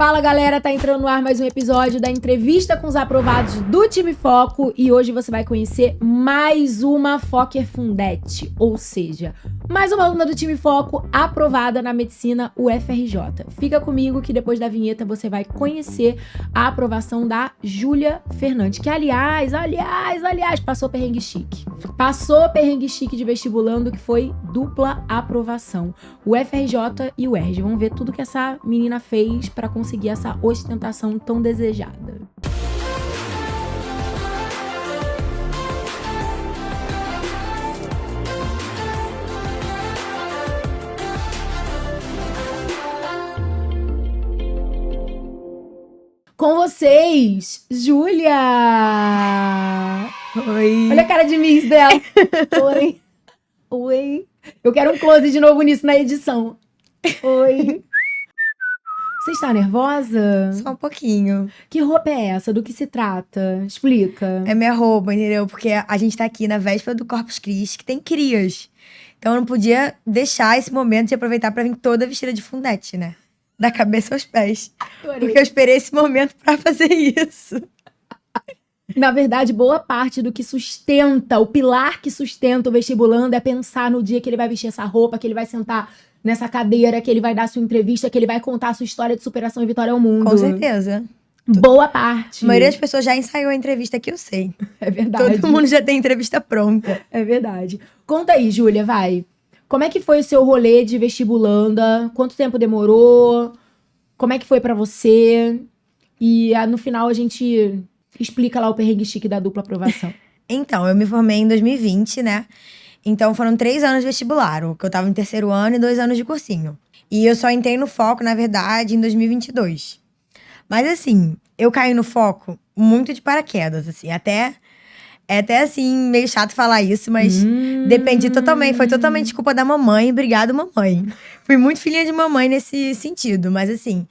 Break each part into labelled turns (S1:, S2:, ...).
S1: Fala galera, tá entrando no ar mais um episódio da entrevista com os aprovados do Time Foco e hoje você vai conhecer mais uma Fokker Fundete, ou seja, mais uma aluna do Time Foco aprovada na medicina UFRJ. Fica comigo que depois da vinheta você vai conhecer a aprovação da Júlia Fernandes, que aliás, passou perrengue chique. Passou perrengue chique de vestibulando, que foi dupla aprovação. O UFRJ e o UERJ. Vamos ver tudo que essa menina fez pra conseguir essa ostentação tão desejada. Com vocês, Júlia!
S2: Oi!
S1: Olha a cara de miss dela. Oi! Oi! Eu quero um close de novo nisso na edição. Oi! Você está nervosa?
S2: Só um pouquinho.
S1: Que roupa é essa? Do que se trata? Explica.
S2: É minha roupa, entendeu? Porque a gente tá aqui na véspera do Corpus Christi, que tem crias. Então eu não podia deixar esse momento de aproveitar pra vir toda vestida de fundete, né? Da cabeça aos pés.
S1: Adorei.
S2: Porque eu esperei esse momento pra fazer isso.
S1: Na verdade, boa parte do que sustenta, o pilar que sustenta o vestibulando é pensar no dia que ele vai vestir essa roupa, que ele vai sentar nessa cadeira, que ele vai dar sua entrevista, que ele vai contar a sua história de superação e vitória ao mundo.
S2: Com certeza.
S1: Boa parte.
S2: A maioria das pessoas já ensaiou a entrevista aqui, eu sei.
S1: É verdade.
S2: Todo mundo já tem entrevista pronta.
S1: É verdade. Conta aí, Júlia, vai. Como é que foi o seu rolê de vestibulanda? Quanto tempo demorou? Como é que foi pra você? E no final a gente explica lá o perrengue chique da dupla aprovação.
S2: Então, eu me formei em 2020, né? Então, foram 3 anos de vestibular, que eu tava em terceiro ano e 2 anos de cursinho. E eu só entrei no Foco, na verdade, em 2022. Mas, assim, eu caí no Foco muito de paraquedas, assim. É até, assim, meio chato falar isso, mas dependi totalmente. Foi totalmente culpa da mamãe. Obrigado, mamãe. Fui muito filhinha de mamãe nesse sentido. Mas, assim,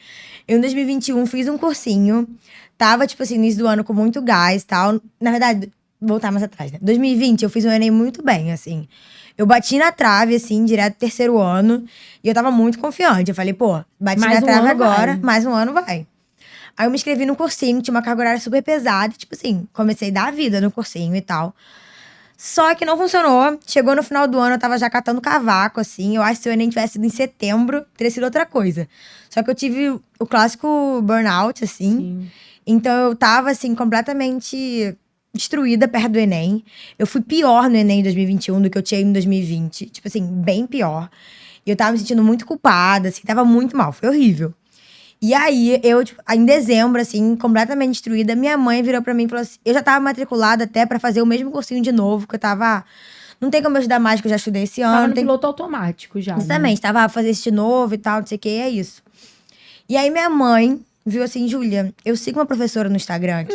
S2: eu em 2021 fiz um cursinho. Tava, tipo assim, no início do ano com muito gás e tal. Na verdade, voltar mais atrás, né? 2020, eu fiz um Enem muito bem, assim. Eu bati na trave, assim, direto do terceiro ano. E eu tava muito confiante. Eu falei, pô, bati
S1: Mais
S2: na
S1: um
S2: trave
S1: ano
S2: agora,
S1: vai.
S2: mais um ano vai. Aí eu me inscrevi no cursinho, tinha uma carga horária super pesada. Tipo assim, comecei a dar a vida no cursinho e tal. Só que não funcionou. Chegou no final do ano, eu tava já catando cavaco, assim. Eu acho que se o Enem tivesse sido em setembro, teria sido outra coisa. Só que eu tive o clássico burnout, assim.
S1: Sim.
S2: Então eu tava, assim, completamente destruída perto do Enem. Eu fui pior no Enem em 2021 do que eu tinha em 2020. Tipo assim, bem pior. E eu tava me sentindo muito culpada, assim, tava muito mal. Foi horrível. E aí, eu, tipo, em dezembro, assim, completamente destruída, minha mãe virou pra mim e falou assim... Eu já tava matriculada até pra fazer o mesmo cursinho de novo, que eu tava... Não tem como eu estudar mais, que eu já estudei esse ano.
S1: Tava no
S2: tem...
S1: piloto automático já.
S2: Exatamente, tava a fazer esse de novo e tal, não sei o que, é isso. E aí, minha mãe viu assim, Júlia, eu sigo uma professora no Instagram aqui...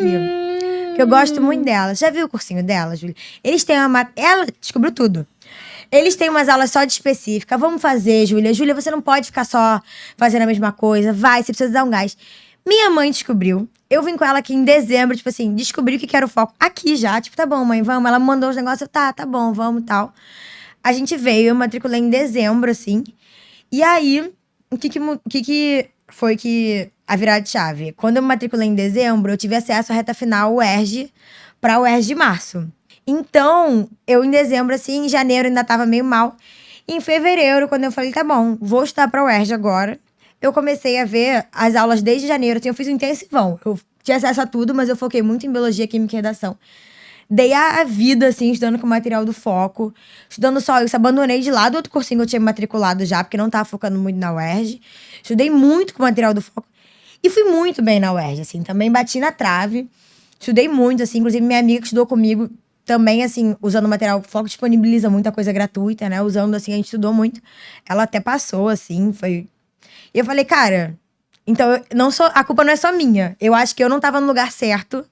S2: Que eu gosto muito dela. Já viu o cursinho dela, Júlia? Eles têm uma... Ela descobriu tudo. Eles têm umas aulas só de específica. Vamos fazer, Júlia. Júlia, você não pode ficar só fazendo a mesma coisa. Vai, você precisa dar um gás. Minha mãe descobriu. Eu vim com ela aqui em dezembro, tipo assim, descobri o que era o foco. Aqui já, tipo, tá bom, mãe, vamos. Ela me mandou os negócios, tá bom, vamos e tal. A gente veio, eu matriculei em dezembro, assim. E aí, o que foi que a virada de chave? Quando eu me matriculei em dezembro, eu tive acesso à reta final UERJ pra UERJ de março. Então, eu em dezembro, assim, em janeiro ainda tava meio mal. E em fevereiro, quando eu falei, tá bom, vou estudar pra UERJ agora, eu comecei a ver as aulas desde janeiro. Assim, eu fiz um intensivão. Eu tinha acesso a tudo, mas eu foquei muito em biologia, química e redação. Dei a vida, assim, estudando com o material do Foco. Estudando só isso. Abandonei de lado outro cursinho que eu tinha me matriculado já, porque não tava focando muito na UERJ. Estudei muito com o material do Foco. E fui muito bem na UERJ, assim. Também bati na trave. Estudei muito, assim. Inclusive, minha amiga que estudou comigo também, assim, usando o material. O Foco disponibiliza muita coisa gratuita, né? Usando, assim, a gente estudou muito. Ela até passou, assim, foi... E eu falei, cara... Então, a culpa não é só minha. Eu acho que eu não tava no lugar certo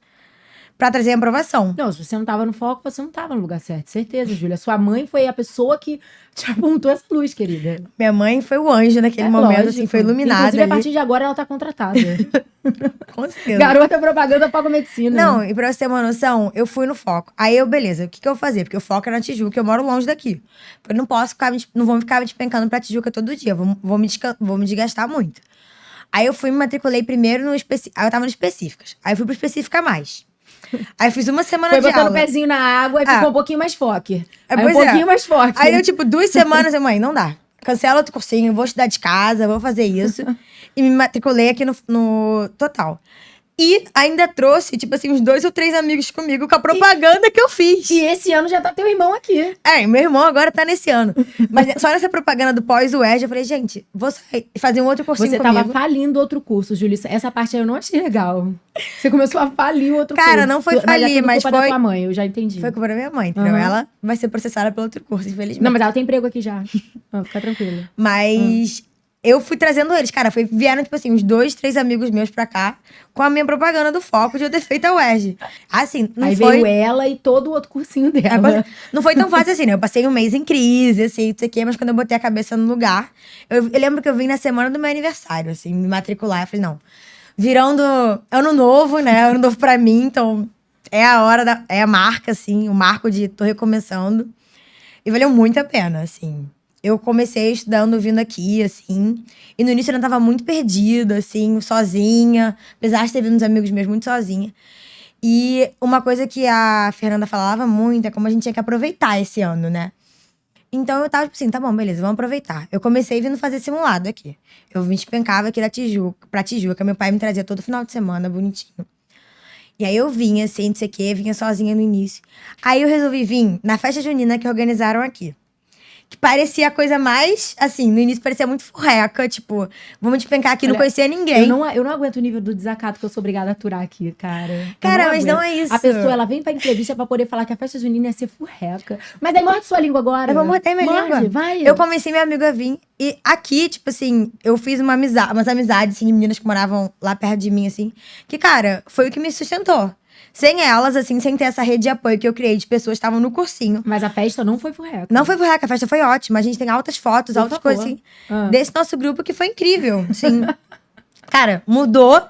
S2: pra trazer a aprovação.
S1: Não, se você não tava no foco, você não tava no lugar certo. Certeza, Júlia. Sua mãe foi a pessoa que te apontou essa luz, querida.
S2: Minha mãe foi o anjo naquele momento,
S1: lógico.
S2: assim, foi iluminada.
S1: Inclusive, a
S2: ali.
S1: partir de agora, ela tá contratada.
S2: Com certeza.
S1: Garota propaganda Foco Medicina.
S2: Não, e pra você ter uma noção, eu fui no Foco. Aí eu, beleza, o que eu vou fazer? Porque o Foco é na Tijuca, eu moro longe daqui. Eu não posso ficar, não vou ficar me despencando pra Tijuca todo dia, vou me desgastar muito. Aí eu me matriculei primeiro no específico. Aí eu tava no específicas. Aí eu fui pro específica mais. Aí eu fiz uma semana de aula.
S1: Foi botando o pezinho na água e ficou um pouquinho mais foque. Aí um pouquinho mais foque.
S2: Aí eu, tipo, 2 semanas, mãe, não dá. Cancela outro cursinho, vou estudar de casa, vou fazer isso. E me matriculei aqui no Total. E ainda trouxe, tipo assim, uns 2 ou 3 amigos comigo com a propaganda que eu fiz.
S1: E esse ano já tá teu irmão aqui.
S2: Meu irmão agora tá nesse ano. Mas só nessa propaganda do pós-UERJ, eu falei, gente, vou sair e fazer um outro cursinho comigo.
S1: Você tava falindo outro curso, Julissa. Essa parte aí eu não achei legal. Você começou a falir o outro curso.
S2: Cara, não foi falir, mas
S1: foi culpa da tua mãe, eu já entendi.
S2: Foi culpa da minha mãe, entendeu? Ela vai ser processada pelo outro curso, infelizmente.
S1: Não, mas ela tem emprego aqui já. Fica tranquila.
S2: Mas eu fui trazendo eles. Cara, vieram, tipo assim, uns 2, 3 amigos meus pra cá com a minha propaganda do foco de eu ter feito a UERJ. Assim, não
S1: aí
S2: foi...
S1: veio ela e todo o outro cursinho dela.
S2: Não foi tão fácil assim, né? Eu passei um mês em crise, assim, não sei o quê, mas quando eu botei a cabeça no lugar... Eu lembro que eu vim na semana do meu aniversário, assim, me matricular. Eu falei, não, virando ano novo, né? Ano novo pra mim, então é a hora, é a marca, assim, o marco de tô recomeçando. E valeu muito a pena, assim... Eu comecei estudando, vindo aqui, assim. E no início eu ainda tava muito perdida, assim, sozinha. Apesar de ter vindo uns amigos meus muito sozinha. E uma coisa que a Fernanda falava muito é como a gente tinha que aproveitar esse ano, né? Então eu tava tipo assim, tá bom, beleza, vamos aproveitar. Eu comecei vindo fazer simulado aqui. Eu me despencava aqui pra Tijuca. Meu pai me trazia todo final de semana, bonitinho. E aí eu vinha, assim, não sei o quê, vinha sozinha no início. Aí eu resolvi vir na festa junina que organizaram aqui. Que parecia a coisa mais, assim, no início parecia muito furreca, tipo, vamos despencar aqui, não conhecia ninguém.
S1: Eu não aguento o nível do desacato que eu sou obrigada a aturar aqui, cara.
S2: Cara, mas não é isso.
S1: A pessoa, ela vem pra entrevista pra poder falar que a festa junina ia ser furreca. Mas aí morde sua língua agora.
S2: Eu vou morder minha língua.
S1: Vai.
S2: Eu convenci meu amigo a vir. E aqui, tipo assim, eu fiz umas amizades, assim, de meninas que moravam lá perto de mim, assim. Que, cara, foi o que me sustentou. Sem elas, assim, sem ter essa rede de apoio que eu criei de pessoas que estavam no cursinho.
S1: Mas a festa não foi furreca.
S2: Não foi furreca, a festa foi ótima. A gente tem altas fotos, altas coisas, assim, desse nosso grupo que foi incrível, assim. Cara, mudou.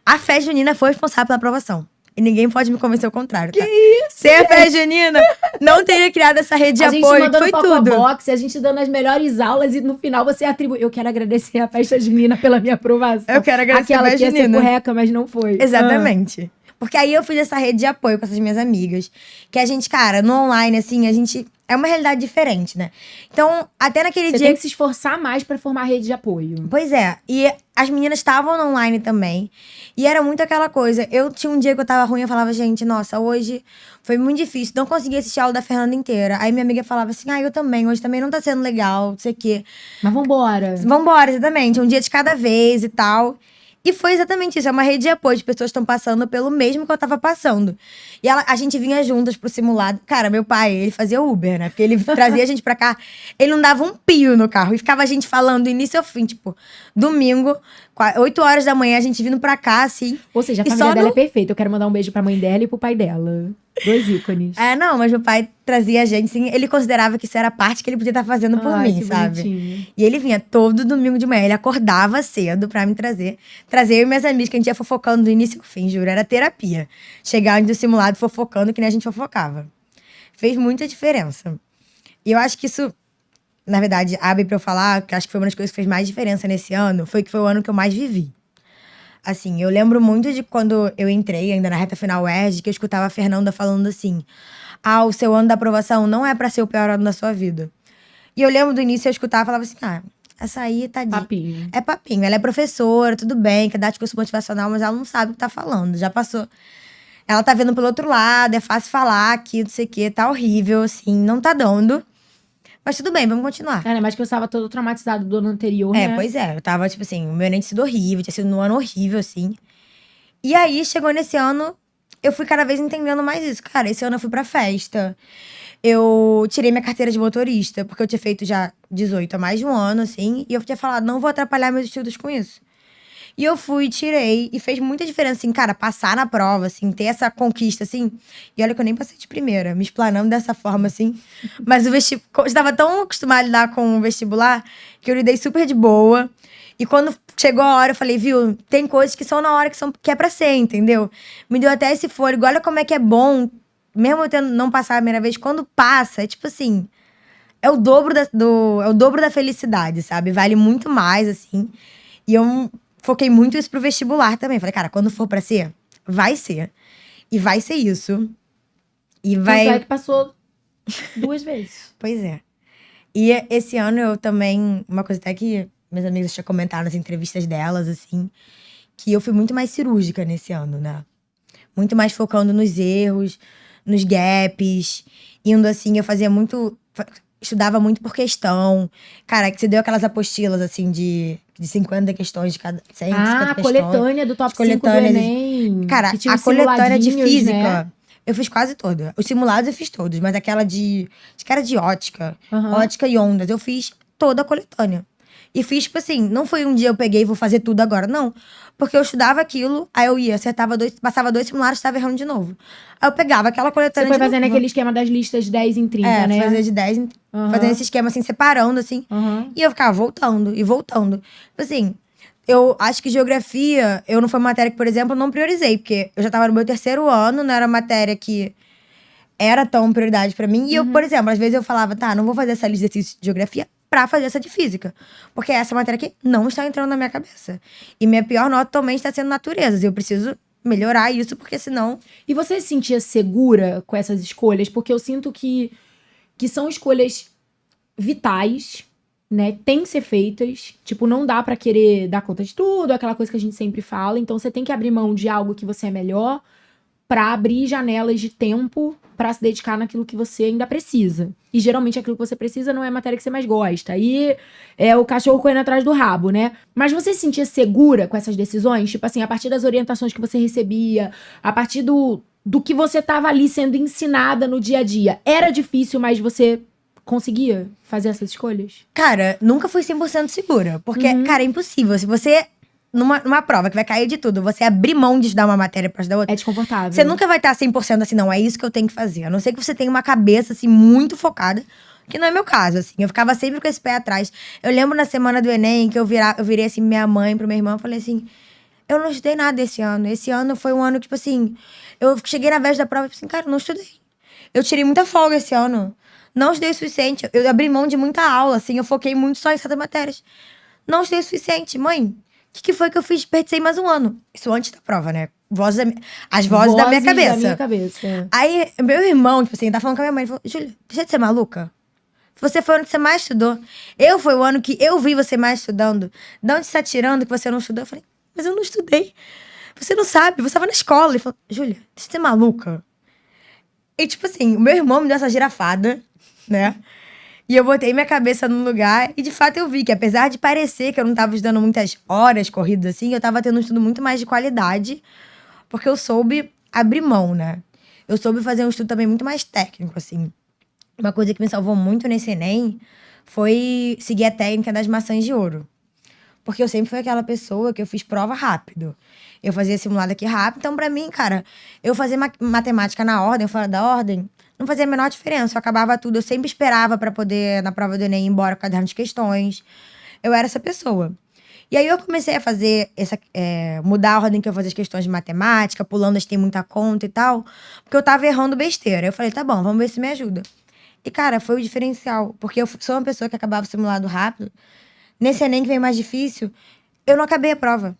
S2: A festa junina foi responsável pela aprovação. E ninguém pode me convencer o contrário, tá?
S1: Que isso?
S2: Sem a festa junina, não teria criado essa rede de apoio, que foi tudo.
S1: Box, a gente dando as melhores aulas e no final você atribui. Eu quero agradecer a festa junina pela minha aprovação.
S2: Eu quero agradecer a festa junina.
S1: Aquela que ia ser furreca, mas não foi.
S2: Exatamente. Porque aí eu fiz essa rede de apoio com essas minhas amigas. Que a gente, cara, no online, assim, a gente... É uma realidade diferente, né? Então, até naquele dia...
S1: Você tem que se esforçar mais pra formar rede de apoio.
S2: Pois é. E as meninas estavam no online também. E era muito aquela coisa. Eu tinha um dia que eu tava ruim, eu falava, gente, nossa, hoje foi muito difícil. Não consegui assistir a aula da Fernanda inteira. Aí minha amiga falava assim, eu também. Hoje também não tá sendo legal, não sei o quê.
S1: Mas vambora.
S2: Vambora, exatamente. Um dia de cada vez e tal. E foi exatamente isso, é uma rede de apoio de pessoas que estão passando pelo mesmo que eu tava passando. E a gente vinha juntas pro simulado. Cara, meu pai, ele fazia Uber, né? Porque ele trazia a gente pra cá. Ele não dava um pio no carro. E ficava a gente falando do início ao fim, tipo, domingo, 8 horas da manhã, a gente vindo pra cá, assim.
S1: Ou seja, a família dela é perfeita. Eu quero mandar um beijo pra mãe dela e pro pai dela. 2 ícones.
S2: Não, mas meu pai trazia a gente, assim, ele considerava que isso era a parte que ele podia estar fazendo por mim, sabe?
S1: Bonitinho.
S2: E ele vinha todo domingo de manhã, ele acordava cedo pra me trazer. Trazer eu e minhas amigas, que a gente ia fofocando do início ao fim, juro, era terapia. Chegar antes do simulado fofocando, que nem a gente fofocava. Fez muita diferença. E eu acho que isso, na verdade, abre pra eu falar, que acho que foi uma das coisas que fez mais diferença nesse ano, foi que foi o ano que eu mais vivi. Assim, eu lembro muito de quando eu entrei, ainda na reta final UERJ, que eu escutava a Fernanda falando assim, o seu ano da aprovação não é pra ser o pior ano da sua vida. E eu lembro do início, eu escutava e falava assim, essa aí tá
S1: papinho.
S2: É papinho, ela é professora, tudo bem, quer dar discurso motivacional, mas ela não sabe o que tá falando, já passou. Ela tá vendo pelo outro lado, é fácil falar aqui, não sei o quê, tá horrível, assim, não tá dando. Mas tudo bem, vamos continuar.
S1: Cara, mas que eu estava todo traumatizado do ano anterior, né?
S2: Pois é. Eu tava, tipo assim, o meu Enem tinha sido horrível, tinha sido um ano horrível, assim. E aí, chegou nesse ano, eu fui cada vez entendendo mais isso. Cara, esse ano eu fui pra festa. Eu tirei minha carteira de motorista, porque eu tinha feito já 18 há mais de um ano, assim. E eu tinha falado, não vou atrapalhar meus estudos com isso. E eu fui, tirei, e fez muita diferença, assim, cara, passar na prova, assim, ter essa conquista, assim. E olha que eu nem passei de primeira, me explanando dessa forma, assim. Mas o vestibular, eu estava tão acostumada a lidar com o vestibular, que eu lidei super de boa. E quando chegou a hora, eu falei, viu, tem coisas que são na hora que é pra ser, entendeu? Me deu até esse fôlego, olha como é que é bom, mesmo eu tendo não passar a primeira vez, quando passa, é tipo assim, é o dobro da felicidade, sabe? Vale muito mais, assim. E eu... foquei muito isso pro vestibular também. Falei, cara, quando for pra ser, vai ser. E vai ser isso. E vai...
S1: Tanto é que passou 2 vezes.
S2: Pois é. E esse ano eu também... Uma coisa até que minhas amigas já comentaram nas entrevistas delas, assim, que eu fui muito mais cirúrgica nesse ano, né? Muito mais focando nos erros, nos gaps. Indo assim, eu fazia muito... Estudava muito por questão. Cara, que você deu aquelas apostilas, assim, de 50 questões de cada... 100, 50
S1: a
S2: questões.
S1: coletânea do top 5 do Enem.
S2: Cara,
S1: que tinha
S2: a
S1: uns
S2: coletânea de
S1: simuladinhos,
S2: física,
S1: né?
S2: eu fiz quase toda. Os simulados eu fiz todos, mas aquela de... Acho que era de ótica.
S1: Aham.
S2: Ótica e ondas. Eu fiz toda a coletânea. E fiz, tipo assim, não foi um dia eu peguei e vou fazer tudo agora, não. Porque eu estudava aquilo, aí eu ia, acertava passava 2 simulados, estava errando de novo. Aí eu pegava aquela
S1: Você
S2: coletânea
S1: foi
S2: de
S1: fazendo
S2: novo.
S1: aquele esquema das listas 10 em 30, né?
S2: Fazer de 10,
S1: Aham.
S2: fazendo esse esquema assim, separando, assim.
S1: Aham.
S2: E eu ficava voltando e voltando. Assim, eu acho que geografia, eu não foi uma matéria que, por exemplo, eu não priorizei. Porque eu já tava no meu 3º ano, não era uma matéria que era tão prioridade pra mim. E eu, por exemplo, às vezes eu falava, tá, não vou fazer essa lista de exercícios de geografia pra fazer essa de física. Porque essa matéria aqui não está entrando na minha cabeça. E minha pior nota também está sendo naturezas. Eu preciso melhorar isso, porque senão...
S1: E você se sentia segura com essas escolhas? Porque eu sinto que são escolhas vitais, né? Tem que ser feitas. Tipo, não dá pra querer dar conta de tudo, aquela coisa que a gente sempre fala. Então, você tem que abrir mão de algo que você é melhor pra abrir janelas de tempo pra se dedicar naquilo que você ainda precisa. E geralmente aquilo que você precisa não é a matéria que você mais gosta. Aí é o cachorro correndo atrás do rabo, né? Mas você se sentia segura com essas decisões? Tipo assim, a partir das orientações que você recebia, a partir do que você tava ali sendo ensinada no dia a dia. Era difícil, mas você conseguia fazer essas escolhas?
S2: Cara, nunca fui 100% segura. Porque, cara, é impossível. Se você... Numa prova que vai cair de tudo, você abrir mão de estudar uma matéria pra estudar outra.
S1: É desconfortável.
S2: Você nunca vai estar 100% assim, não, é isso que eu tenho que fazer. A não ser que você tenha uma cabeça, assim, muito focada. Que não é meu caso, assim. Eu ficava sempre com esse pé atrás. Eu lembro na semana do Enem, que eu virei, assim, minha mãe pro meu irmão. Eu falei assim, eu não estudei nada esse ano. Esse ano foi um ano, tipo assim... Eu cheguei na véspera da prova e falei assim, cara, eu não estudei. Eu tirei muita folga esse ano. Não estudei o suficiente. Eu abri mão de muita aula, assim. Eu foquei muito só em certas matérias. Não estudei o suficiente. Mãe, o que foi que eu fiz? Desperdicei mais um ano. Isso antes da prova, né? As vozes da minha cabeça.
S1: Da minha cabeça.
S2: Aí, meu irmão, tipo assim, tá falando com a minha mãe. Ele falou, Júlia, deixa de ser maluca. Você foi o ano que você mais estudou. Foi o ano que eu vi você mais estudando. De onde você tá tirando que você não estudou? Eu falei, mas eu não estudei. Você não sabe, você tava na escola. Ele falou, Júlia, deixa de ser maluca. E, tipo assim, o meu irmão me deu essa girafada, né? E eu botei minha cabeça no lugar e, de fato, eu vi que, apesar de parecer que eu não tava estudando muitas horas corridas assim, eu tava tendo um estudo muito mais de qualidade, porque eu soube abrir mão, né? Eu soube fazer um estudo também muito mais técnico, assim. Uma coisa que me salvou muito nesse Enem foi seguir a técnica das maçãs de ouro. Porque eu sempre fui aquela pessoa que eu fiz prova rápido. Eu fazia simulado aqui rápido. Então, pra mim, cara, eu fazia matemática na ordem, fora da ordem, não fazia a menor diferença. Eu acabava tudo. Eu sempre esperava pra poder, na prova do Enem, ir embora com o caderno de questões. Eu era essa pessoa. E aí eu comecei a fazer mudar a ordem que eu fazia as questões de matemática, pulando as tem muita conta e tal, porque eu tava errando besteira. Eu falei, tá bom, vamos ver se me ajuda. E, cara, foi o diferencial. Porque eu sou uma pessoa que acabava o simulado rápido. Nesse Enem que veio mais difícil, eu não acabei a prova.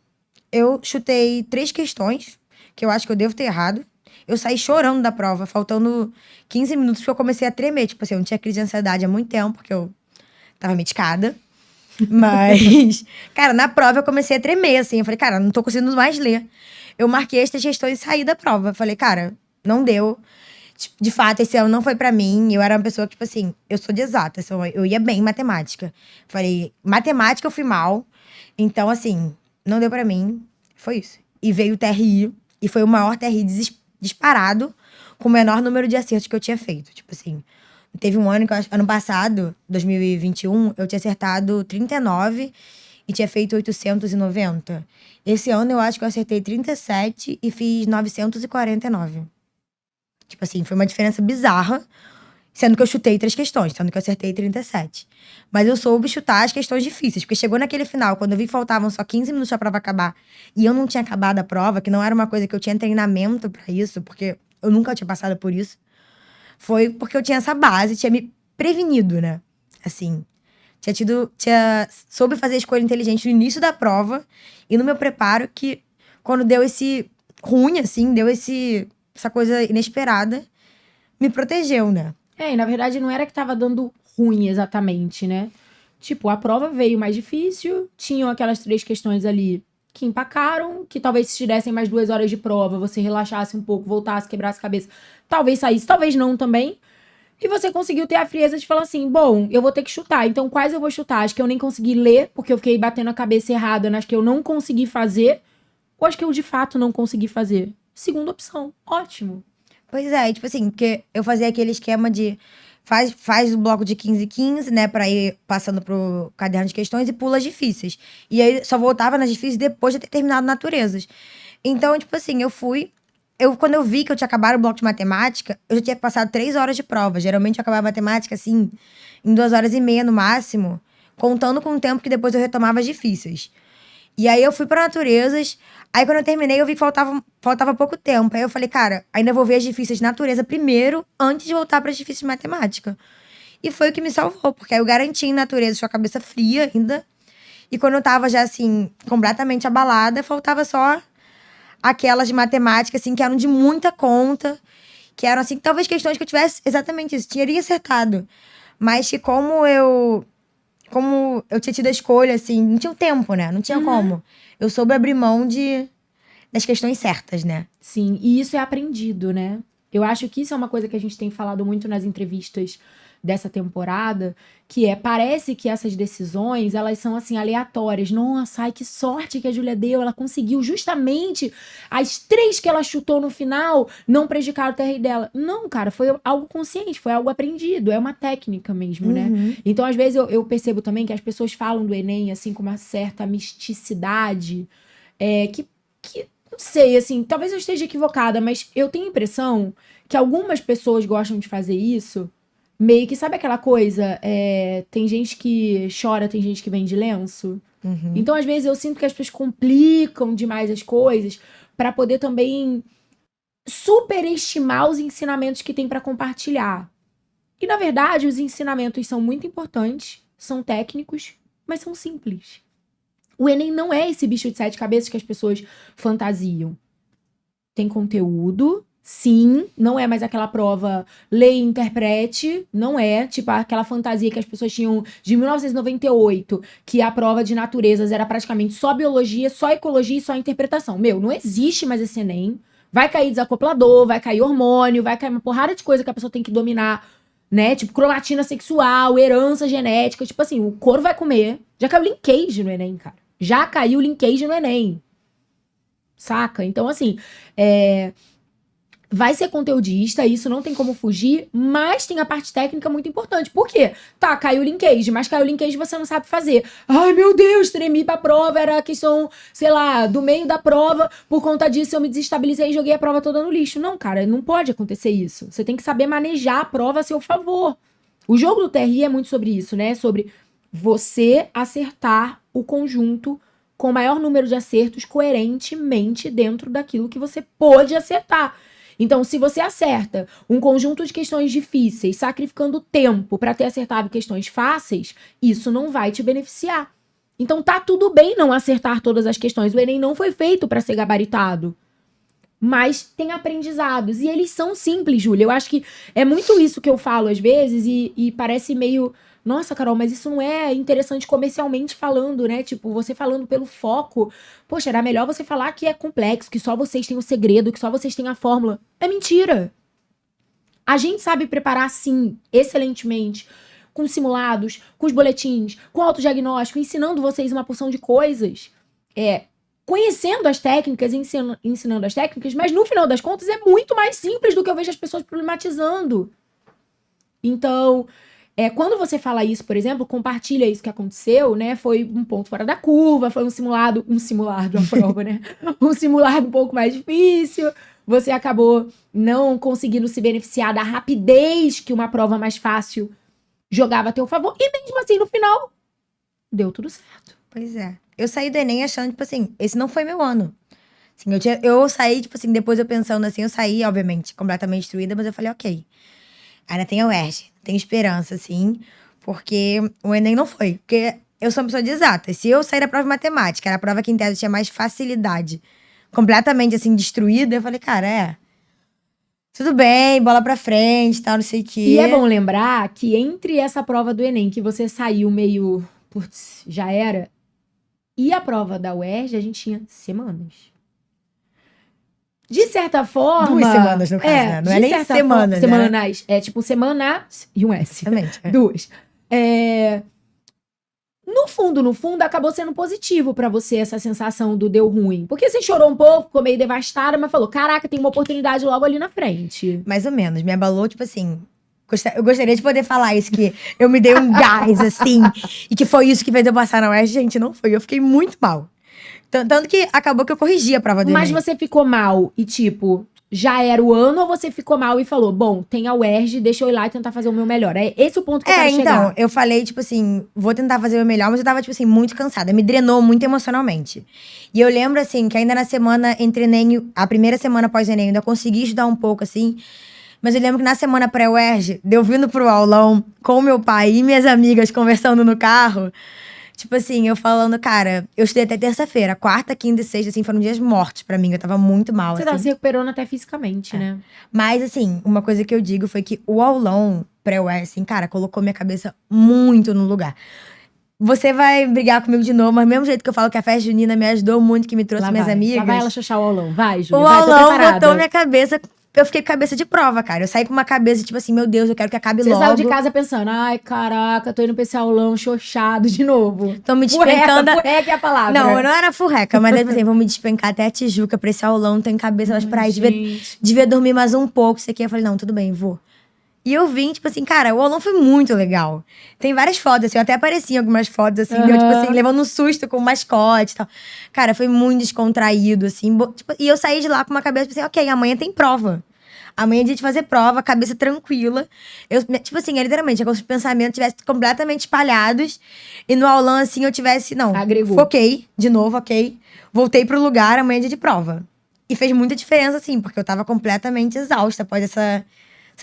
S2: Eu chutei 3 questões, que eu acho que eu devo ter errado. Eu saí chorando da prova, faltando 15 minutos, porque eu comecei a tremer. Tipo assim, eu não tinha crise de ansiedade há muito tempo, porque eu tava medicada. Mas, cara, na prova eu comecei a tremer, assim. Eu falei, cara, não tô conseguindo mais ler. Eu marquei as 3 questões e saí da prova. Falei, cara, não deu. De fato, esse ano não foi pra mim. Eu era uma pessoa que, tipo assim, eu sou de exata. Eu ia bem em matemática. Falei, matemática eu fui mal. Então, assim, não deu pra mim. Foi isso. E veio o TRI. E foi o maior TRI disparado, com o menor número de acertos que eu tinha feito. Tipo assim, teve um ano que ano passado, 2021, eu tinha acertado 39 e tinha feito 890. Esse ano eu acho que eu acertei 37 e fiz 949. Tipo assim, foi uma diferença bizarra, sendo que eu chutei 3 questões, sendo que eu acertei 37. Mas eu soube chutar as questões difíceis, porque chegou naquele final, quando eu vi que faltavam só 15 minutos pra prova acabar, e eu não tinha acabado a prova, que não era uma coisa que eu tinha treinamento pra isso, porque eu nunca tinha passado por isso, foi porque eu tinha essa base, tinha me prevenido, né? Assim, soube fazer a escolha inteligente no início da prova e no meu preparo, que quando deu esse ruim, assim, deu essa coisa inesperada, me protegeu, né?
S1: E na verdade não era que tava dando ruim exatamente, né? Tipo, a prova veio mais difícil, tinham aquelas 3 questões ali que empacaram, que talvez se te dessem mais 2 horas de prova, você relaxasse um pouco, voltasse, quebrasse a cabeça, talvez saísse, talvez não também. E você conseguiu ter a frieza de falar assim, bom, eu vou ter que chutar, então quais eu vou chutar? As que eu nem consegui ler, porque eu fiquei batendo a cabeça errada nas que eu não consegui fazer, ou as que eu de fato não consegui fazer? Segunda opção, ótimo.
S2: Pois é, tipo assim, porque eu fazia aquele esquema de faz o bloco de 15, né, pra ir passando pro caderno de questões e pula as difíceis. E aí só voltava nas difíceis depois de ter terminado naturezas. Então, tipo assim, quando eu vi que eu tinha acabado o bloco de matemática, eu já tinha passado 3 horas de prova. Geralmente eu acabava a matemática, assim, em 2 horas e meia no máximo, contando com o tempo que depois eu retomava as difíceis. E aí eu fui pra naturezas. Aí quando eu terminei, eu vi que faltava pouco tempo. Aí eu falei, cara, ainda vou ver as difíceis de natureza primeiro, antes de voltar para as difíceis de matemática. E foi o que me salvou, porque aí eu garanti em natureza, com a cabeça fria ainda. E quando eu tava já, assim, completamente abalada, faltava só aquelas de matemática, assim, que eram de muita conta. Que eram, assim, talvez questões que eu tivesse exatamente isso, teria acertado. Mas que como eu tinha tido a escolha, assim, não tinha o tempo, né? Não tinha como. Eu soube abrir mão das questões certas, né?
S1: Sim, e isso é aprendido, né? Eu acho que isso é uma coisa que a gente tem falado muito nas entrevistas dessa temporada, que parece que essas decisões, elas são assim, aleatórias. Nossa, ai, que sorte que a Júlia deu, ela conseguiu justamente as 3 que ela chutou no final não prejudicar o TR dela. Não, cara, foi algo consciente, foi algo aprendido, é uma técnica mesmo, né? Então, às vezes, eu percebo também que as pessoas falam do Enem, assim, com uma certa misticidade, que não sei, assim, talvez eu esteja equivocada, mas eu tenho a impressão que algumas pessoas gostam de fazer isso, meio que, sabe aquela coisa? Tem gente que chora, tem gente que vende lenço. Então, às vezes, eu sinto que as pessoas complicam demais as coisas pra poder também superestimar os ensinamentos que tem pra compartilhar. E, na verdade, os ensinamentos são muito importantes, são técnicos, mas são simples. O Enem não é esse bicho de 7 cabeças que as pessoas fantasiam. Tem conteúdo, sim, não é mais aquela prova leia e interprete, não é, tipo aquela fantasia que as pessoas tinham de 1998, que a prova de naturezas era praticamente só biologia, só ecologia e só interpretação. Meu, não existe mais esse Enem. Vai cair desacoplador, vai cair hormônio, vai cair uma porrada de coisa que a pessoa tem que dominar, né? Tipo, cromatina sexual, herança genética, tipo assim, o couro vai comer. Já caiu linkage no Enem, cara. Já caiu linkage no Enem. Saca? Então, assim, vai ser conteudista, isso não tem como fugir, mas tem a parte técnica muito importante. Por quê? Tá, caiu o linkage, mas caiu o linkage e você não sabe fazer. Ai, meu Deus, tremi pra prova, era a questão, sei lá, do meio da prova, por conta disso eu me desestabilizei e joguei a prova toda no lixo. Não, cara, não pode acontecer isso. Você tem que saber manejar a prova a seu favor. O jogo do TRI é muito sobre isso, né? Sobre você acertar o conjunto com o maior número de acertos coerentemente dentro daquilo que você pôde acertar. Então, se você acerta um conjunto de questões difíceis, sacrificando tempo para ter acertado questões fáceis, isso não vai te beneficiar. Então, tá tudo bem não acertar todas as questões. O Enem não foi feito para ser gabaritado. Mas tem aprendizados. E eles são simples, Júlia. Eu acho que é muito isso que eu falo às vezes e parece meio... Nossa, Carol, mas isso não é interessante comercialmente falando, né? Tipo, você falando pelo foco. Poxa, era melhor você falar que é complexo, que só vocês têm o segredo, que só vocês têm a fórmula. É mentira. A gente sabe preparar, sim, excelentemente, com simulados, com os boletins, com autodiagnóstico, ensinando vocês uma porção de coisas. Conhecendo as técnicas, ensinando as técnicas, mas no final das contas é muito mais simples do que eu vejo as pessoas problematizando. Então... quando você fala isso, por exemplo, compartilha isso que aconteceu, né? Foi um ponto fora da curva, foi um simulado, a prova, né? Um simulado um pouco mais difícil. Você acabou não conseguindo se beneficiar da rapidez que uma prova mais fácil jogava a teu favor. E mesmo assim, no final, deu tudo certo.
S2: Pois é. Eu saí do Enem achando, tipo assim, esse não foi meu ano. Assim, eu saí, tipo assim, depois eu pensando assim, eu saí, obviamente, completamente destruída, mas eu falei, ok. Ainda tem a UERJ, tem esperança, assim, porque o Enem não foi. Porque eu sou uma pessoa de exatas. Se eu sair da prova de matemática, era a prova que em tese tinha mais facilidade, completamente, assim, destruída, eu falei, cara, tudo bem, bola pra frente, tal, não sei o quê.
S1: E é bom lembrar que entre essa prova do Enem, que você saiu meio, putz, já era, e a prova da UERJ, a gente tinha semanas. De certa forma...
S2: 2 semanas, no caso, né? Não é nem semanas, né?
S1: Semanas. É tipo semanas e um S.
S2: Exatamente.
S1: 2. No fundo, acabou sendo positivo pra você essa sensação do deu ruim. Porque você chorou um pouco, ficou meio devastada, mas falou, caraca, tem uma oportunidade logo ali na frente.
S2: Mais ou menos. Me abalou, tipo assim... Eu gostaria de poder falar isso, que eu me dei um gás, assim, e que foi isso que fez eu passar na UERJ. Gente, não foi. Eu fiquei muito mal. Tanto que acabou que eu corrigi a prova do
S1: Mas
S2: Enem.
S1: você ficou mal e, tipo, já era o ano, ou você ficou mal e falou, bom, tem a UERJ, deixa eu ir lá e tentar fazer o meu melhor? É esse o ponto que eu quero chegar.
S2: Então, eu falei, tipo assim, vou tentar fazer o meu melhor, mas eu tava, tipo assim, muito cansada. Me drenou muito emocionalmente. E eu lembro, assim, que ainda na semana entre Enem, a primeira semana após o Enem, eu ainda consegui estudar um pouco, assim. Mas eu lembro que na semana pré-UERJ, de eu vindo pro aulão com meu pai e minhas amigas conversando no carro, tipo assim, eu falando, cara, eu estudei até terça-feira. Quarta, quinta e sexta, assim, foram dias mortos pra mim. Eu tava muito mal,
S1: Você
S2: assim.
S1: tava se recuperando até fisicamente, né?
S2: Mas, assim, uma coisa que eu digo foi que o aulão pré-UERJ, assim, cara, colocou minha cabeça muito no lugar. Você vai brigar comigo de novo, mas mesmo jeito que eu falo que a festa junina me ajudou muito, que me trouxe
S1: Lá
S2: minhas
S1: vai.
S2: amigas.
S1: Lá vai ela chuchar o aulão. Vai, Júlia.
S2: O
S1: Vai, tô
S2: aulão
S1: preparada.
S2: botou minha cabeça. Eu fiquei com cabeça de prova, cara. Eu saí com uma cabeça, tipo assim, meu Deus, eu quero que acabe
S1: Você
S2: logo.
S1: saiu de casa pensando, ai, caraca, tô indo pra esse aulão xoxado de novo.
S2: Tô me despencando.
S1: Furreca é a palavra.
S2: Não, eu não era furreca, mas tipo assim, vou me despencar até a Tijuca pra esse aulão, não tenho cabeça mais pra ir. Devia dormir mais um pouco, isso aqui. Eu falei, não, tudo bem, vou. E eu vim, tipo assim, cara, o aulão foi muito legal. Tem várias fotos, assim, eu até apareci em algumas fotos, assim, eu, tipo assim, levando um susto com o mascote e tal. Cara, foi muito descontraído, assim. Tipo, e eu saí de lá com uma cabeça, tipo assim, ok, amanhã tem prova. Amanhã é dia de fazer prova, cabeça tranquila. Eu, tipo assim, literalmente, é como se os pensamentos estivessem completamente espalhados. E no aulão, assim, eu tivesse, não,
S1: Agregou.
S2: foquei, de novo, ok. Voltei pro lugar, amanhã é dia de prova. E fez muita diferença, assim, porque eu tava completamente exausta após essa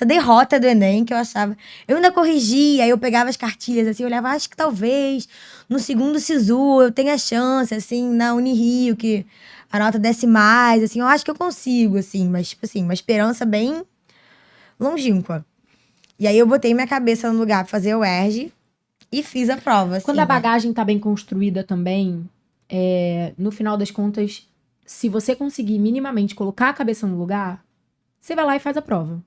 S2: derrota do Enem, que eu achava... Eu ainda corrigia, aí eu pegava as cartilhas, assim, eu olhava, acho que talvez no segundo SISU eu tenha chance, assim, na Unirio, que a nota desce mais, assim, eu acho que eu consigo, assim, mas, tipo assim, uma esperança bem longínqua. E aí eu botei minha cabeça no lugar pra fazer o UERJ e fiz a prova, assim.
S1: Quando a bagagem tá bem construída também, no final das contas, se você conseguir minimamente colocar a cabeça no lugar, você vai lá e faz a prova.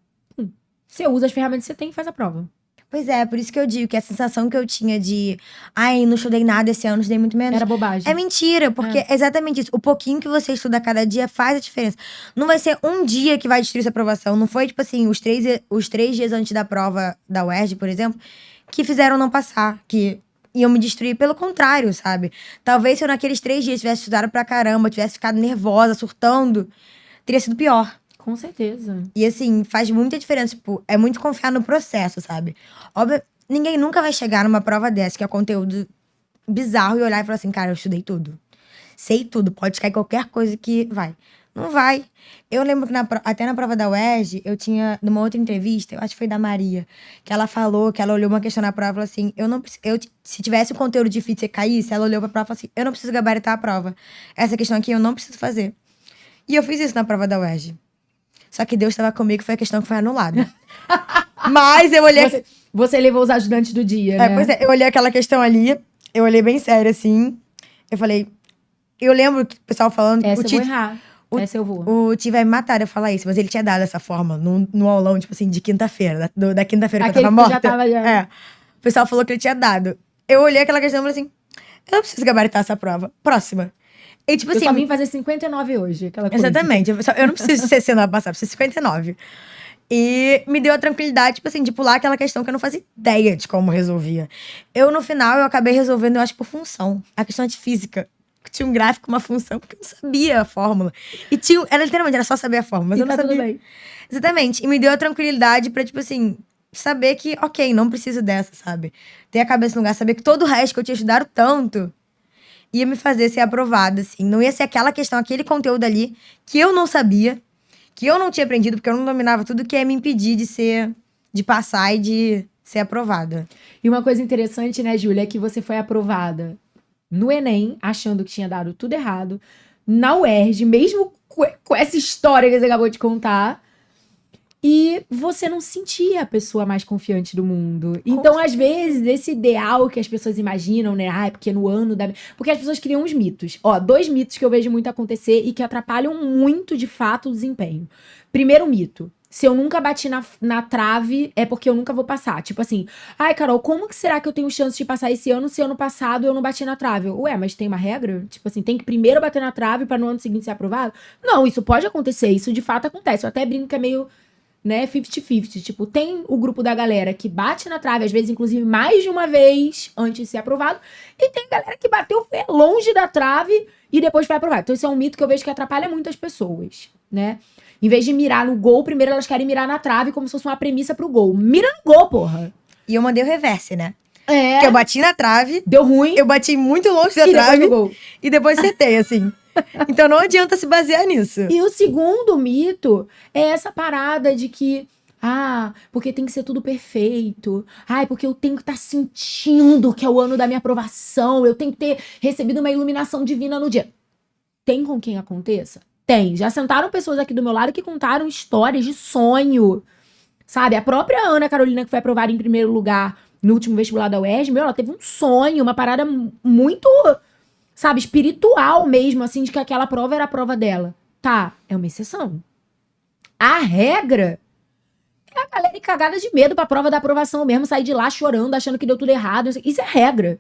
S1: Você usa as ferramentas que você tem e faz a prova.
S2: Pois é, por isso que eu digo que a sensação que eu tinha de... Ai, não estudei nada esse ano, estudei muito menos.
S1: Era bobagem.
S2: É mentira, porque é exatamente isso. O pouquinho que você estuda cada dia faz a diferença. Não vai ser um dia que vai destruir essa aprovação. Não foi, tipo assim, os três dias antes da prova da UERJ, por exemplo, que fizeram não passar, que iam me destruir. Pelo contrário, sabe? Talvez se eu naqueles 3 dias tivesse estudado pra caramba, tivesse ficado nervosa, surtando, teria sido pior.
S1: Com certeza.
S2: E assim, faz muita diferença. Tipo, é muito confiar no processo, sabe? Óbvio, ninguém nunca vai chegar numa prova dessa, que é conteúdo bizarro, e olhar e falar assim, cara, eu estudei tudo. Sei tudo, pode cair qualquer coisa que vai. Não vai. Eu lembro que até na prova da UERJ, eu tinha, numa outra entrevista, eu acho que foi da Maria, que ela falou, que ela olhou uma questão na prova e falou assim, se tivesse um conteúdo difícil e caísse, ela olhou pra prova e falou assim, eu não preciso gabaritar a prova. Essa questão aqui eu não preciso fazer. E eu fiz isso na prova da UERJ. Só que Deus estava comigo, foi a questão que foi anulada. Mas eu olhei...
S1: Você levou os ajudantes do dia, né?
S2: Pois é, eu olhei aquela questão ali, eu olhei bem sério, assim. Eu falei... Eu lembro que o pessoal falando...
S1: Essa eu vou errar. Essa eu vou.
S2: O Ti vai me matar eu falar isso, mas ele tinha dado essa forma no aulão, tipo assim, de quinta-feira. Da quinta-feira que eu tava morta.
S1: Já tava já.
S2: É. O pessoal falou que ele tinha dado. Eu olhei aquela questão e falei assim... Eu não preciso gabaritar essa prova. Próxima. E, tipo,
S1: eu
S2: assim,
S1: só vim fazer 59 hoje, aquela coisa.
S2: Exatamente. Eu não preciso de 60 na passada, preciso de 59. E me deu a tranquilidade, tipo assim, de pular aquela questão que eu não fazia ideia de como resolvia. No final, eu acabei resolvendo, eu acho, por função. A questão de física. Tinha um gráfico, uma função, porque eu não sabia a fórmula. E era literalmente, era só saber a fórmula, mas eu não sabia.
S1: Tudo bem.
S2: Exatamente. E me deu a tranquilidade pra, tipo assim, saber que, ok, não preciso dessa, sabe? Ter a cabeça no lugar, saber que todo o resto que eu tinha estudado tanto ia me fazer ser aprovada, assim. Não ia ser aquela questão, aquele conteúdo ali que eu não sabia, que eu não tinha aprendido, porque eu não dominava tudo, que ia me impedir de passar e de ser aprovada.
S1: E uma coisa interessante, né, Júlia, é que você foi aprovada no Enem, achando que tinha dado tudo errado, na UERJ, mesmo com essa história que você acabou de contar, e você não se sentia a pessoa mais confiante do mundo. Então, às vezes, esse ideal que as pessoas imaginam, né? Ah, é porque no ano da... Porque as pessoas criam uns mitos. Ó, 2 mitos que eu vejo muito acontecer e que atrapalham muito, de fato, o desempenho. Primeiro mito. Se eu nunca bati na trave, é porque eu nunca vou passar. Tipo assim, ai, Carol, como que será que eu tenho chance de passar esse ano se ano passado eu não bati na trave? Ué, mas tem uma regra? Tipo assim, tem que primeiro bater na trave pra no ano seguinte ser aprovado? Não, isso pode acontecer, isso de fato acontece. Eu até brinco que é meio, né, 50-50. Tipo, tem o grupo da galera que bate na trave, às vezes, inclusive, mais de uma vez antes de ser aprovado. E tem galera que bateu longe da trave e depois foi aprovado. Então, esse é um mito que eu vejo que atrapalha muito as pessoas, né? Em vez de mirar no gol, primeiro elas querem mirar na trave como se fosse uma premissa pro gol. Mira no gol, porra.
S2: E eu mandei o reverse, né?
S1: É.
S2: Porque eu bati na trave,
S1: Deu ruim.
S2: eu bati muito longe da
S1: E depois
S2: trave
S1: no gol.
S2: e depois acertei, assim. Então não adianta se basear nisso.
S1: E o segundo mito é essa parada de que, porque tem que ser tudo perfeito. Ai, porque eu tenho que estar sentindo que é o ano da minha aprovação. Eu tenho que ter recebido uma iluminação divina no dia. Tem com quem aconteça? Tem. Já sentaram pessoas aqui do meu lado que contaram histórias de sonho. Sabe? A própria Ana Carolina, que foi aprovada em primeiro lugar no último vestibular da UERJ, ela teve um sonho, uma parada muito, sabe, espiritual mesmo, assim, de que aquela prova era a prova dela. Tá, é uma exceção. A regra é a galera ir cagada de medo pra prova da aprovação mesmo, sair de lá chorando, achando que deu tudo errado. Isso é regra.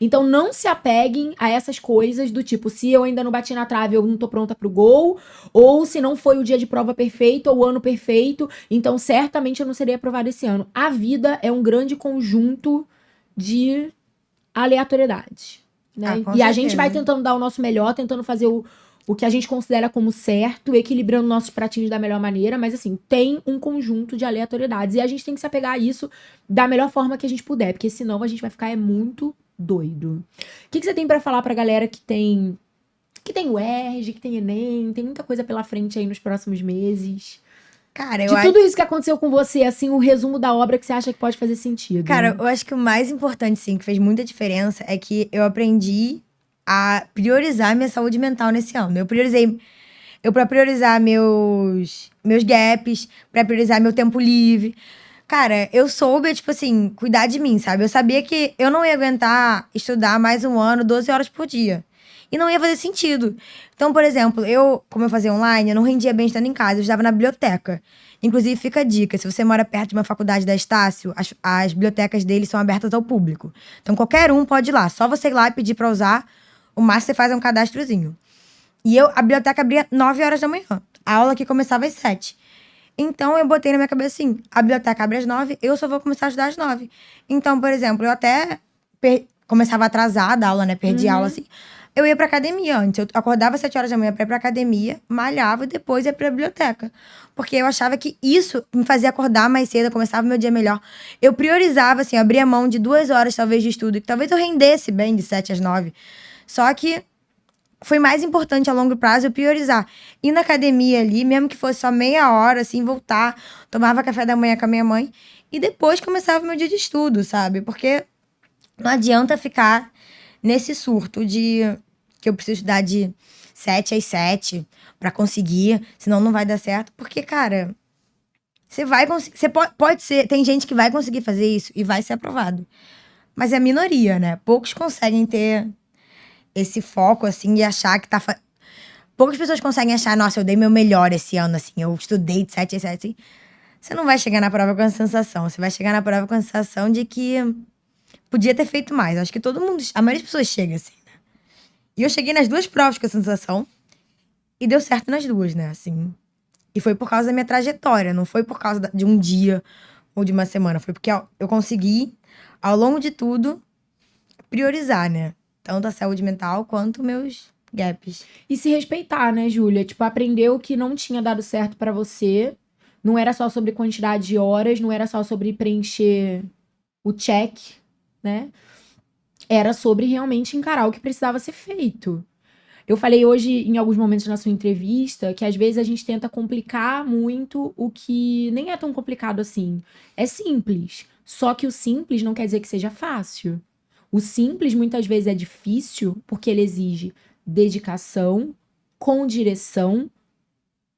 S1: Então não se apeguem a essas coisas do tipo, se eu ainda não bati na trave, eu não tô pronta pro gol, ou se não foi o dia de prova perfeito ou o ano perfeito, então certamente eu não serei aprovada esse ano. A vida é um grande conjunto de aleatoriedade, né?
S2: Com
S1: E a
S2: certeza.
S1: gente vai tentando dar o nosso melhor, tentando fazer o que a gente considera como certo, equilibrando nossos pratinhos da melhor maneira, mas assim, tem um conjunto de aleatoriedades e a gente tem que se apegar a isso da melhor forma que a gente puder, porque senão a gente vai ficar muito doido. O que você tem pra falar pra galera que tem UERJ, que tem Enem, tem muita coisa pela frente aí nos próximos meses?
S2: Cara,
S1: De tudo isso que aconteceu com você, assim, o resumo da obra que você acha que pode fazer sentido.
S2: Cara, eu acho que o mais importante, sim, que fez muita diferença é que eu aprendi a priorizar minha saúde mental nesse ano. Pra priorizar meus gaps, pra priorizar meu tempo livre. Cara, eu soube, tipo assim, cuidar de mim, sabe? Eu sabia que eu não ia aguentar estudar mais um ano, 12 horas por dia. E não ia fazer sentido. Então, por exemplo, como eu fazia online, eu não rendia bem estando em casa, eu estudava na biblioteca. Inclusive, fica a dica, se você mora perto de uma faculdade da Estácio, as bibliotecas deles são abertas ao público. Então, qualquer um pode ir lá. Só você ir lá e pedir pra usar, o máximo você faz um cadastrozinho. E a biblioteca abria 9 horas da manhã. A aula aqui começava às 7. Então, eu botei na minha cabeça assim, a biblioteca abre às 9, eu só vou começar a estudar às 9. Então, por exemplo, eu até começava atrasada a aula, né? Perdi a aula, assim. Eu ia pra academia antes. Eu acordava às 7 horas da manhã pra ir pra academia, malhava e depois ia pra biblioteca. Porque eu achava que isso me fazia acordar mais cedo, começava o meu dia melhor. Eu priorizava, assim, eu abria mão de 2 horas, talvez, de estudo, que talvez eu rendesse bem de 7 às 9. Só que foi mais importante a longo prazo eu priorizar. Ir na academia ali, mesmo que fosse só meia hora, assim, voltar, tomava café da manhã com a minha mãe e depois começava o meu dia de estudo, sabe? Porque não adianta ficar nesse surto de que eu preciso estudar de 7 às 7 pra conseguir, senão não vai dar certo. Porque, cara, você vai conseguir. Você pode ser. Tem gente que vai conseguir fazer isso e vai ser aprovado. Mas é a minoria, né? Poucos conseguem ter esse foco, assim, e achar que tá... Poucas pessoas conseguem achar, nossa, eu dei meu melhor esse ano, assim, eu estudei de 7 a 7, assim. Você não vai chegar na prova com a sensação, você vai chegar na prova com a sensação de que podia ter feito mais. Acho que todo mundo, a maioria das pessoas chega, assim, né? E eu cheguei nas 2 provas com a sensação e deu certo nas 2, né, assim. E foi por causa da minha trajetória, não foi por causa de um dia ou de uma semana, foi porque eu consegui, ao longo de tudo, priorizar, né? Tanto a saúde mental quanto meus gaps.
S1: E se respeitar, né, Júlia? Tipo, aprender o que não tinha dado certo pra você. Não era só sobre quantidade de horas, não era só sobre preencher o check, né? Era sobre realmente encarar o que precisava ser feito. Eu falei hoje, em alguns momentos na sua entrevista, que às vezes a gente tenta complicar muito o que nem é tão complicado assim. É simples. Só que o simples não quer dizer que seja fácil. O simples muitas vezes é difícil porque ele exige dedicação, com direção,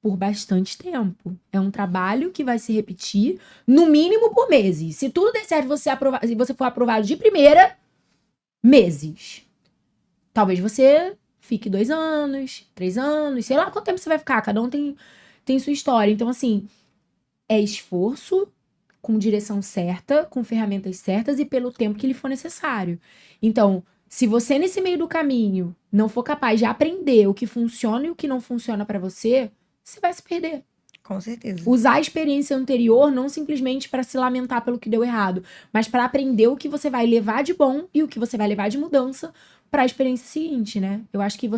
S1: por bastante tempo. É um trabalho que vai se repetir, no mínimo por meses. Se tudo der certo, se você for aprovado de primeira, meses. Talvez você fique 2 anos, 3 anos, sei lá quanto tempo você vai ficar. Cada um tem sua história. Então, assim, é esforço com direção certa, com ferramentas certas e pelo tempo que lhe for necessário. Então, se você nesse meio do caminho não for capaz de aprender o que funciona e o que não funciona pra você, você vai se perder.
S2: Com certeza.
S1: Usar a experiência anterior não simplesmente para se lamentar pelo que deu errado, mas para aprender o que você vai levar de bom e o que você vai levar de mudança para a experiência seguinte, né? Eu acho que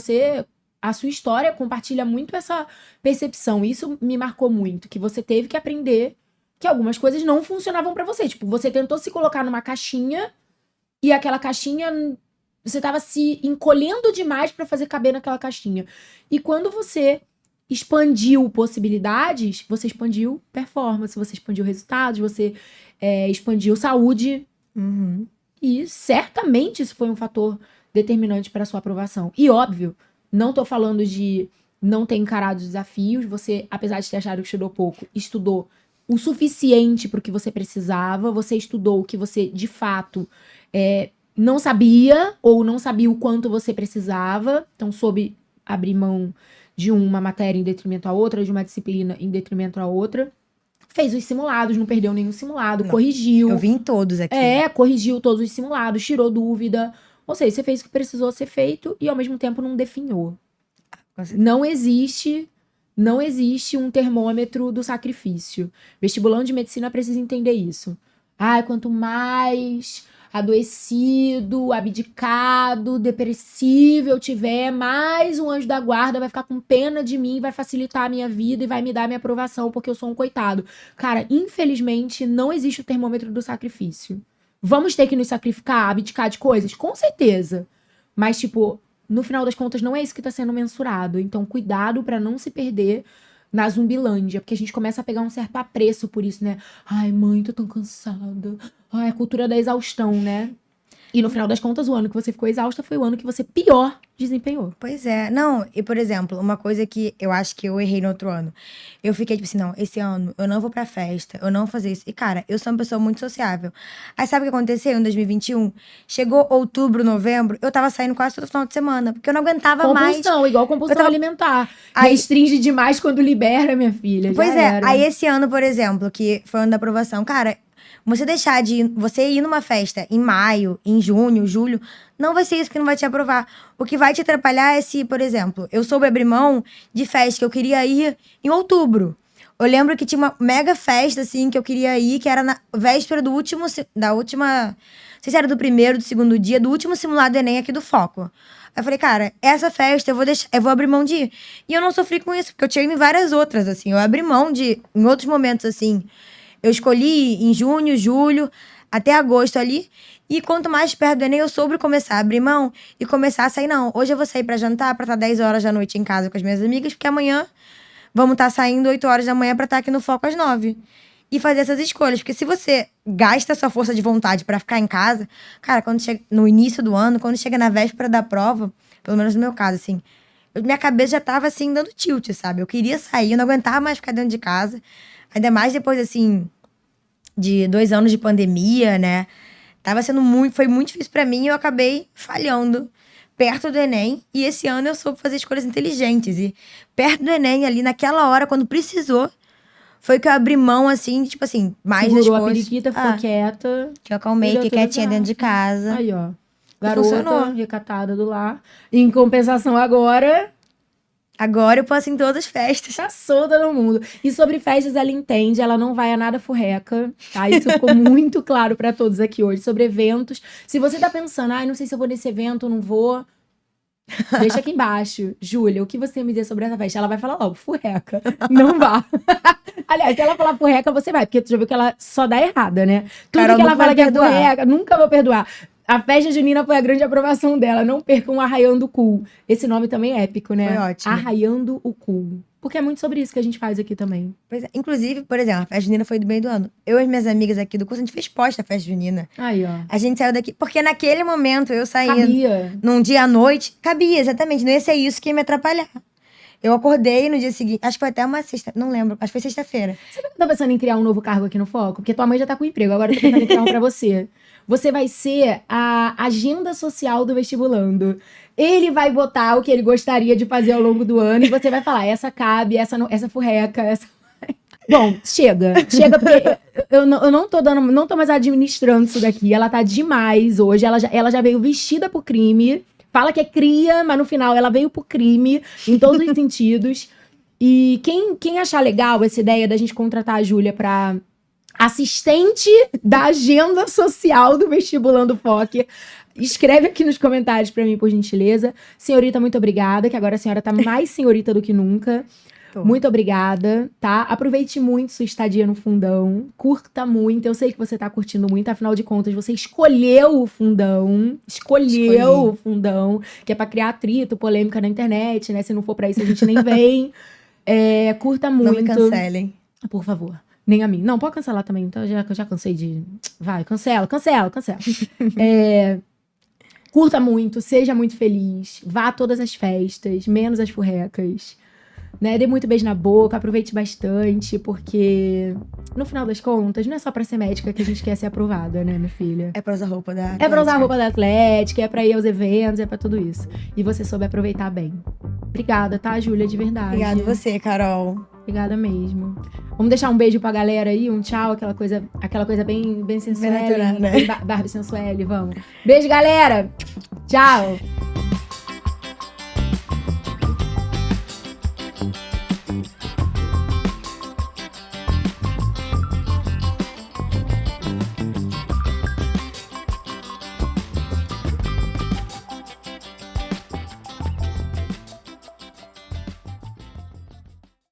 S1: a sua história compartilha muito essa percepção. Isso me marcou muito, que você teve que aprender que algumas coisas não funcionavam para você. Tipo, você tentou se colocar numa caixinha e aquela caixinha, você tava se encolhendo demais para fazer caber naquela caixinha. E quando você expandiu possibilidades, você expandiu performance, você expandiu resultados, você expandiu saúde.
S2: Uhum.
S1: E certamente isso foi um fator determinante para sua aprovação. E óbvio, não tô falando de não ter encarado os desafios. Você, apesar de ter achado que estudou pouco, estudou o suficiente para o que você precisava. Você estudou o que você, de fato, não sabia ou não sabia o quanto você precisava. Então, soube abrir mão de uma matéria em detrimento à outra, de uma disciplina em detrimento à outra. Fez os simulados, não perdeu nenhum simulado, corrigiu.
S2: Eu vi em todos aqui.
S1: Corrigiu todos os simulados, tirou dúvida. Ou seja, você fez o que precisou ser feito e, ao mesmo tempo, não definhou. Não existe um termômetro do sacrifício. Vestibulando de medicina precisa entender isso. Quanto mais adoecido, abdicado, depressivo eu tiver, mais um anjo da guarda vai ficar com pena de mim, vai facilitar a minha vida e vai me dar a minha aprovação porque eu sou um coitado. Cara, infelizmente, não existe o termômetro do sacrifício. Vamos ter que nos sacrificar, abdicar de coisas? Com certeza. Mas, tipo, no final das contas, não é isso que tá sendo mensurado. Então, cuidado pra não se perder na zumbilândia, porque a gente começa a pegar um certo apreço por isso, né? Ai, mãe, tô tão cansada. Ai, a cultura da exaustão, né? E no final das contas, o ano que você ficou exausta foi o ano que você pior desempenhou.
S2: Pois é. Não, e por exemplo, uma coisa que eu acho que eu errei no outro ano. Eu fiquei tipo assim, não, esse ano eu não vou pra festa, eu não vou fazer isso. E cara, eu sou uma pessoa muito sociável. Aí sabe o que aconteceu em 2021? Chegou outubro, novembro, eu tava saindo quase todo final de semana, porque eu não aguentava mais.
S1: Compulsão, igual compulsão alimentar. Restringe demais quando libera, minha filha.
S2: Pois é, aí esse ano, por exemplo, que foi o ano da aprovação, cara, você ir numa festa em maio, em junho, julho, não vai ser isso que não vai te aprovar. O que vai te atrapalhar é se, por exemplo, eu soube abrir mão de festa que eu queria ir em outubro. Eu lembro que tinha uma mega festa, assim, que eu queria ir, que era na véspera não sei se era do primeiro, do segundo dia, do último simulado do Enem aqui do Foco. Aí eu falei, cara, essa festa eu vou abrir mão de ir. E eu não sofri com isso, porque eu tinha ido em várias outras, assim. Eu abri mão em outros momentos, assim. Eu escolhi em junho, julho, até agosto ali. E quanto mais perto do Enem, eu soube começar a abrir mão e começar a sair. Não, hoje eu vou sair pra jantar, pra estar 10 horas da noite em casa com as minhas amigas, porque amanhã vamos estar saindo 8 horas da manhã pra estar aqui no Foco às 9. E fazer essas escolhas. Porque se você gasta sua força de vontade pra ficar em casa, cara, quando chega no início do ano, quando chega na véspera da prova, pelo menos no meu caso, assim, minha cabeça já tava, assim, dando tilt, sabe? Eu queria sair, eu não aguentava mais ficar dentro de casa. Ainda mais depois, assim, de 2 anos de pandemia, né? Foi muito difícil pra mim e eu acabei falhando perto do Enem. E esse ano eu soube fazer escolhas inteligentes. E perto do Enem, ali naquela hora, quando precisou, foi que eu abri mão, assim, tipo assim, mais das
S1: Segurou a
S2: coisas.
S1: periquita, ficou quieta.
S2: Que eu acalmei, fiquei quietinha dentro de casa.
S1: Aí, ó.
S2: Funcionou.
S1: Garota, recatada do lar. Em compensação agora...
S2: Agora eu posso ir em todas as festas.
S1: Tá solta no mundo. E sobre festas, ela entende, ela não vai a nada furreca, tá? Isso ficou muito claro pra todos aqui hoje. Sobre eventos. Se você tá pensando, não sei se eu vou nesse evento ou não vou, deixa aqui embaixo. Júlia, o que você tem a me dizer sobre essa festa? Ela vai falar logo, furreca. Não vá. Aliás, se ela falar furreca, você vai, porque tu já viu que ela só dá errada, né? Tudo
S2: Carol,
S1: que ela fala que é
S2: perdoar.
S1: furreca, nunca vou perdoar. A festa junina foi a grande aprovação dela. Não percam Arraiando o Cool. Esse nome também é épico, né?
S2: Foi ótimo.
S1: Arraiando o Cool. Porque é muito sobre isso que a gente faz aqui também.
S2: Pois é. Inclusive, por exemplo, a festa junina foi do meio do ano. Eu e as minhas amigas aqui do curso, a gente fez pós da festa junina.
S1: Aí, ó.
S2: A gente saiu daqui, porque naquele momento eu saí
S1: Cabia.
S2: num dia à noite. Cabia, exatamente. Não ia ser isso que ia me atrapalhar. Eu acordei no dia seguinte, acho que foi até uma sexta, não lembro, acho que foi sexta-feira.
S1: Sabe que eu tô pensando em criar um novo cargo aqui no Foco? Porque tua mãe já tá com emprego, agora eu tô pensando em criar um pra você. Você vai ser a agenda social do vestibulando. Ele vai botar o que ele gostaria de fazer ao longo do ano e você vai falar, essa cabe, essa não, essa furreca, essa... Bom, chega. Chega, porque eu não tô mais administrando isso daqui. Ela tá demais hoje, ela já veio vestida pro crime. Fala que é cria, mas no final ela veio pro crime, em todos os sentidos. E quem achar legal essa ideia da gente contratar a Júlia pra assistente da agenda social do Vestibulando FOC, escreve aqui nos comentários pra mim, por gentileza. Senhorita, muito obrigada, que agora a senhora tá mais senhorita do que nunca. Muito obrigada, tá? Aproveite muito sua estadia no Fundão. Curta muito. Eu sei que você tá curtindo muito. Afinal de contas, você escolheu o Fundão. Escolheu o Fundão. Que é pra criar atrito, polêmica na internet, né? Se não for pra isso, a gente nem vem. Curta muito.
S2: Não me cancelem.
S1: Por favor. Nem a mim. Não, pode cancelar também. Então, eu já cansei de... Vai, cancela. Curta muito. Seja muito feliz. Vá a todas as festas. Menos as furrecas. Né? Dê muito beijo na boca, aproveite bastante, porque no final das contas, não é só pra ser médica que a gente quer ser aprovada, né, minha filha?
S2: É pra usar roupa da
S1: Atlética. É pra usar a roupa da Atlética, é pra ir aos eventos, é pra tudo isso. E você soube aproveitar bem. Obrigada, tá, Júlia, de verdade.
S2: Obrigada você, Carol.
S1: Obrigada mesmo. Vamos deixar um beijo pra galera aí, um tchau, aquela coisa bem sensual,
S2: natural, né?
S1: bem Barbie sensual, vamos. Beijo, galera! Tchau!